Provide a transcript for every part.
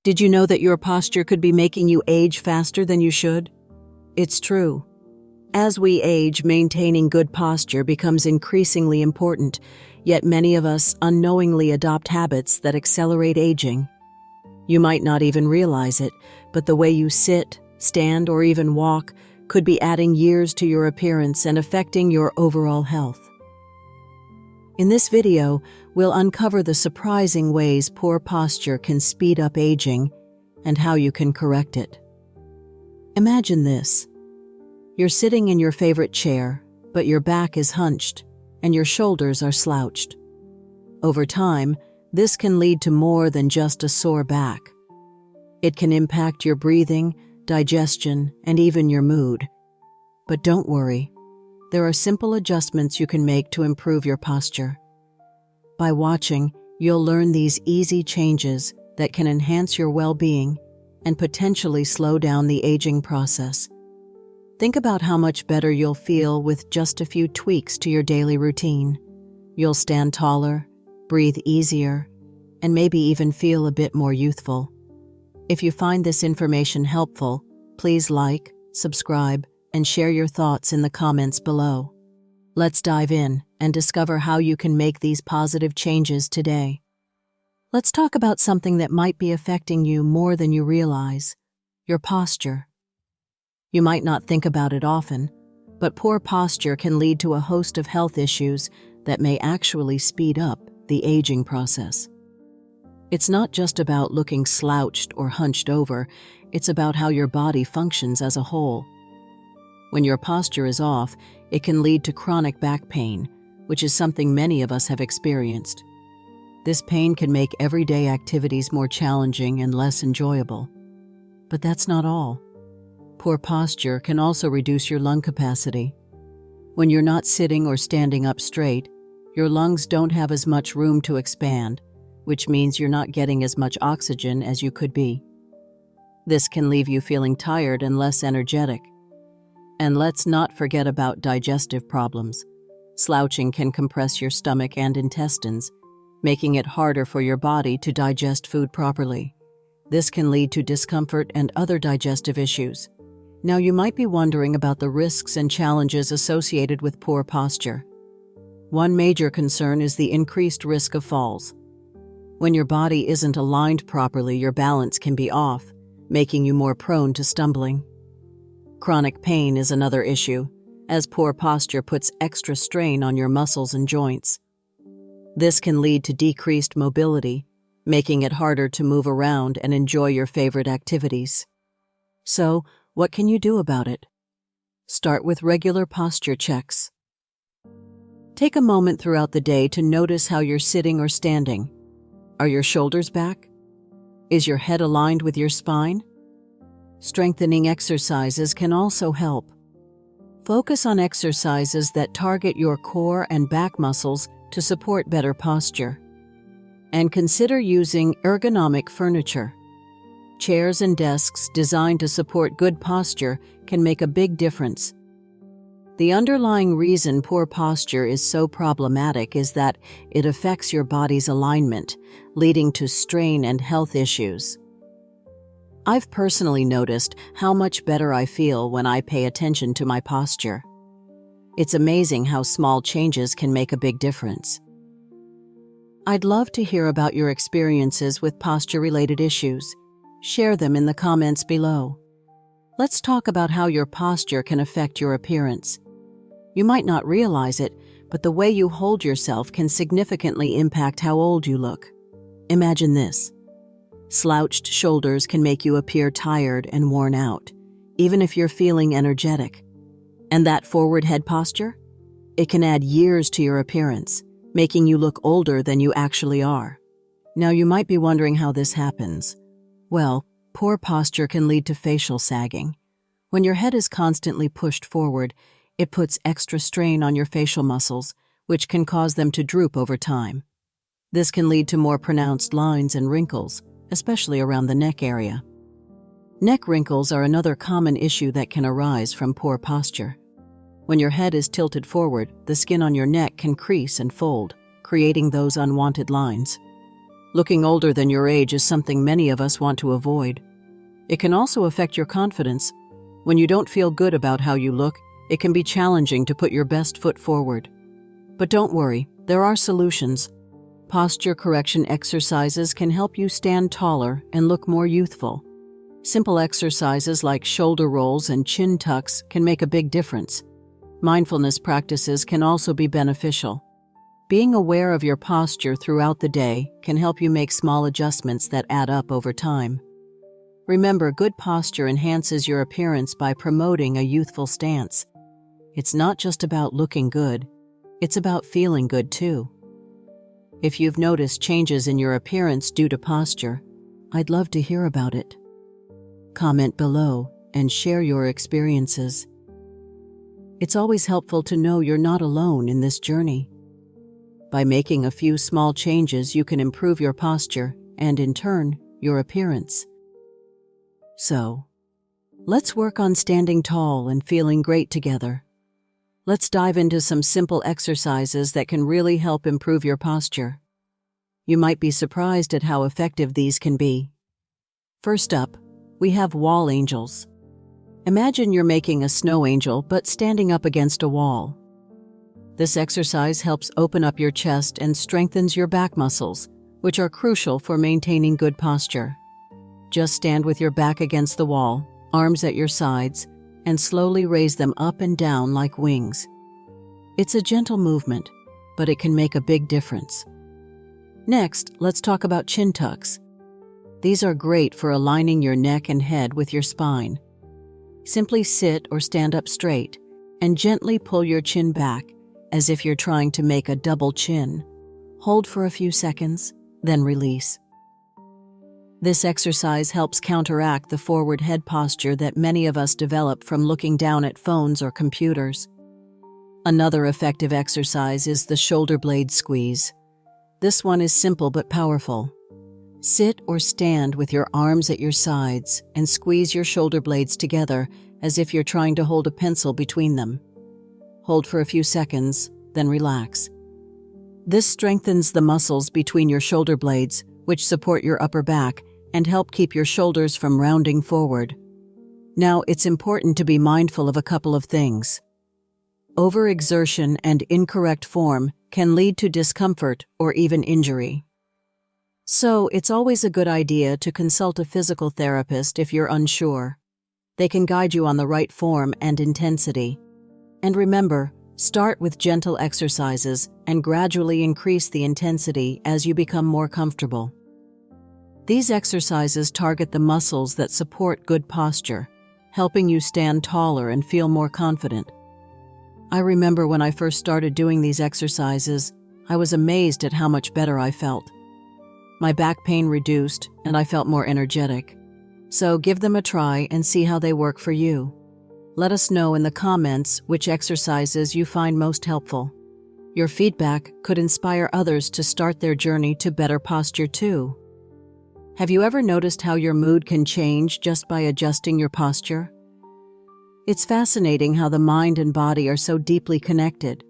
Did you know that your posture could be making you age faster than you should? It's true. As we age, maintaining good posture becomes increasingly important, yet many of us unknowingly adopt habits that accelerate aging. You might not even realize it, but the way you sit, stand, or even walk could be adding years to your appearance and affecting your overall health. In this video, we'll uncover the surprising ways poor posture can speed up aging and how you can correct it. Imagine this. You're sitting in your favorite chair, but your back is hunched and your shoulders are slouched. Over time, this can lead to more than just a sore back. It can impact your breathing, digestion, and even your mood. But don't worry. There are simple adjustments you can make to improve your posture. By watching, you'll learn these easy changes that can enhance your well-being and potentially slow down the aging process. Think about how much better you'll feel with just a few tweaks to your daily routine. You'll stand taller, breathe easier, and maybe even feel a bit more youthful. If you find this information helpful, please like, subscribe, and share your thoughts in the comments below. Let's dive in and discover how you can make these positive changes today. Let's talk about something that might be affecting you more than you realize: your posture. You might not think about it often, but poor posture can lead to a host of health issues that may actually speed up the aging process. It's not just about looking slouched or hunched over, it's about how your body functions as a whole. When your posture is off, it can lead to chronic back pain, which is something many of us have experienced. This pain can make everyday activities more challenging and less enjoyable. But that's not all. Poor posture can also reduce your lung capacity. When you're not sitting or standing up straight, your lungs don't have as much room to expand, which means you're not getting as much oxygen as you could be. This can leave you feeling tired and less energetic. And let's not forget about digestive problems. Slouching can compress your stomach and intestines, making it harder for your body to digest food properly. This can lead to discomfort and other digestive issues. Now, you might be wondering about the risks and challenges associated with poor posture. One major concern is the increased risk of falls. When your body isn't aligned properly, your balance can be off, making you more prone to stumbling. Chronic pain is another issue, as poor posture puts extra strain on your muscles and joints. This can lead to decreased mobility, making it harder to move around and enjoy your favorite activities. So, what can you do about it? Start with regular posture checks. Take a moment throughout the day to notice how you're sitting or standing. Are your shoulders back? Is your head aligned with your spine? Strengthening exercises can also help. Focus on exercises that target your core and back muscles to support better posture. And consider using ergonomic furniture. Chairs and desks designed to support good posture can make a big difference. The underlying reason poor posture is so problematic is that it affects your body's alignment, leading to strain and health issues. I've personally noticed how much better I feel when I pay attention to my posture. It's amazing how small changes can make a big difference. I'd love to hear about your experiences with posture-related issues. Share them in the comments below. Let's talk about how your posture can affect your appearance. You might not realize it, but the way you hold yourself can significantly impact how old you look. Imagine this. Slouched shoulders can make you appear tired and worn out, even if you're feeling energetic. And that forward head posture? It can add years to your appearance, making you look older than you actually are. Now, you might be wondering how this happens. Well, poor posture can lead to facial sagging. When your head is constantly pushed forward, it puts extra strain on your facial muscles, which can cause them to droop over time. This can lead to more pronounced lines and wrinkles, especially around the neck area. Neck wrinkles are another common issue that can arise from poor posture. When your head is tilted forward, the skin on your neck can crease and fold, creating those unwanted lines. Looking older than your age is something many of us want to avoid. It can also affect your confidence. When you don't feel good about how you look, it can be challenging to put your best foot forward. But don't worry, there are solutions. Posture correction exercises can help you stand taller and look more youthful. Simple exercises like shoulder rolls and chin tucks can make a big difference. Mindfulness practices can also be beneficial. Being aware of your posture throughout the day can help you make small adjustments that add up over time. Remember, good posture enhances your appearance by promoting a youthful stance. It's not just about looking good, it's about feeling good too. If you've noticed changes in your appearance due to posture, I'd love to hear about it. Comment below and share your experiences. It's always helpful to know you're not alone in this journey. By making a few small changes, you can improve your posture and, in turn, your appearance. So, let's work on standing tall and feeling great together. Let's dive into some simple exercises that can really help improve your posture. You might be surprised at how effective these can be. First up, we have wall angels. Imagine you're making a snow angel but standing up against a wall. This exercise helps open up your chest and strengthens your back muscles, which are crucial for maintaining good posture. Just stand with your back against the wall, arms at your sides, and slowly raise them up and down like wings. It's a gentle movement, but it can make a big difference. Next, let's talk about chin tucks. These are great for aligning your neck and head with your spine. Simply sit or stand up straight and gently pull your chin back as if you're trying to make a double chin. Hold for a few seconds, then release. This exercise helps counteract the forward head posture that many of us develop from looking down at phones or computers. Another effective exercise is the shoulder blade squeeze. This one is simple but powerful. Sit or stand with your arms at your sides and squeeze your shoulder blades together as if you're trying to hold a pencil between them. Hold for a few seconds, then relax. This strengthens the muscles between your shoulder blades, which support your upper back and help keep your shoulders from rounding forward. Now, it's important to be mindful of a couple of things. Overexertion and incorrect form can lead to discomfort or even injury. So, it's always a good idea to consult a physical therapist if you're unsure. They can guide you on the right form and intensity. And remember, start with gentle exercises and gradually increase the intensity as you become more comfortable. These exercises target the muscles that support good posture, helping you stand taller and feel more confident. I remember when I first started doing these exercises, I was amazed at how much better I felt. My back pain reduced and I felt more energetic. So give them a try and see how they work for you. Let us know in the comments which exercises you find most helpful. Your feedback could inspire others to start their journey to better posture too. Have you ever noticed how your mood can change just by adjusting your posture? It's fascinating how the mind and body are so deeply connected.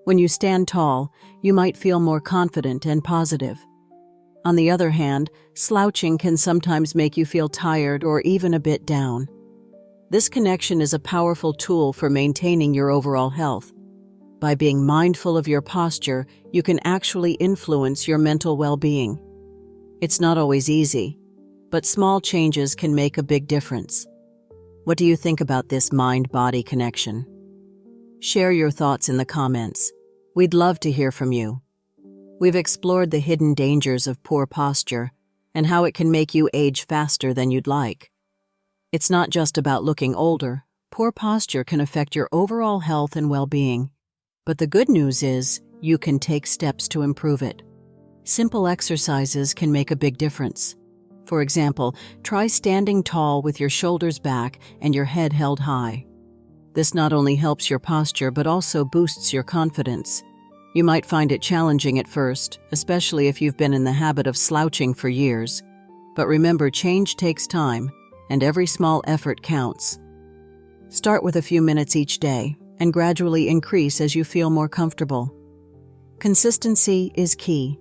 When you stand tall, you might feel more confident and positive. On the other hand, slouching can sometimes make you feel tired or even a bit down. This connection is a powerful tool for maintaining your overall health. By being mindful of your posture, you can actually influence your mental well-being. It's not always easy, but small changes can make a big difference. What do you think about this mind-body connection? Share your thoughts in the comments. We'd love to hear from you. We've explored the hidden dangers of poor posture and how it can make you age faster than you'd like. It's not just about looking older. Poor posture can affect your overall health and well-being. But the good news is, you can take steps to improve it. Simple exercises can make a big difference. For example, try standing tall with your shoulders back and your head held high. This not only helps your posture but also boosts your confidence. You might find it challenging at first, especially if you've been in the habit of slouching for years. But remember, change takes time, and every small effort counts. Start with a few minutes each day and gradually increase as you feel more comfortable. Consistency is key.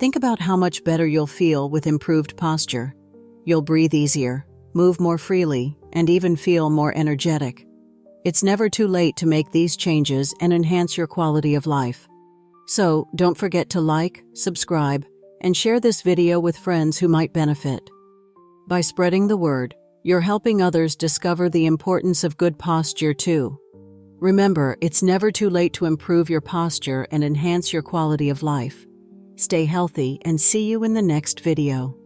Think about how much better you'll feel with improved posture. You'll breathe easier, move more freely, and even feel more energetic. It's never too late to make these changes and enhance your quality of life. So, don't forget to like, subscribe, and share this video with friends who might benefit. By spreading the word, you're helping others discover the importance of good posture too. Remember, it's never too late to improve your posture and enhance your quality of life. Stay healthy and see you in the next video.